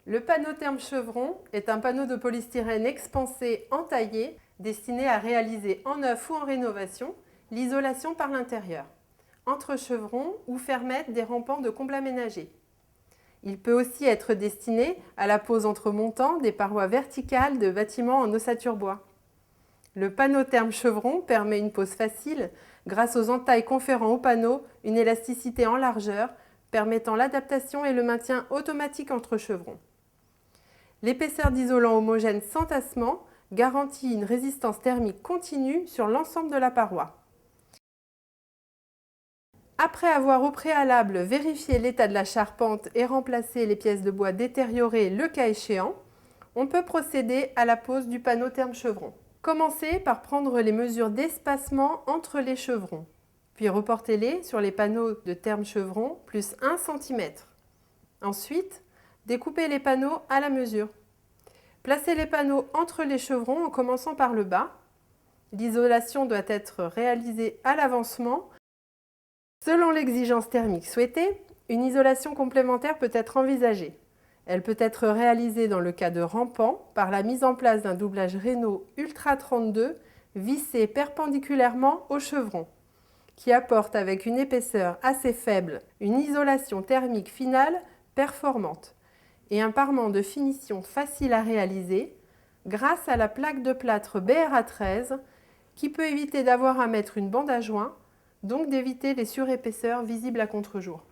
Le panneau terme chevron est un panneau de polystyrène expansé entaillé destiné à réaliser en neuf ou en rénovation l'isolation par l'intérieur, entre chevrons ou faire mettre des rampants de combles aménagés. Il peut aussi être destiné à la pose entre montants des parois verticales de bâtiments en ossature bois. Le panneau terme chevron permet une pose facile grâce aux entailles conférant au panneau une élasticité en largeur permettant l'adaptation et le maintien automatique entre chevrons. L'épaisseur d'isolant homogène sans tassement garantit une résistance thermique continue sur l'ensemble de la paroi. Après avoir au préalable vérifié l'état de la charpente et remplacé les pièces de bois détériorées le cas échéant, on peut procéder à la pose du panneau terme chevron. Commencez par prendre les mesures d'espacement entre les chevrons, puis reportez-les sur les panneaux de terme chevron plus 1 cm. Ensuite, découpez les panneaux à la mesure. Placez les panneaux entre les chevrons en commençant par le bas. L'isolation doit être réalisée à l'avancement. Selon l'exigence thermique souhaitée, une isolation complémentaire peut être envisagée. Elle peut être réalisée dans le cas de rampants par la mise en place d'un doublage Renault Ultra 32 vissé perpendiculairement au chevron, qui apporte avec une épaisseur assez faible une isolation thermique finale performante et un parement de finition facile à réaliser grâce à la plaque de plâtre BRA13 qui peut éviter d'avoir à mettre une bande à joint, donc d'éviter les surépaisseurs visibles à contre-jour.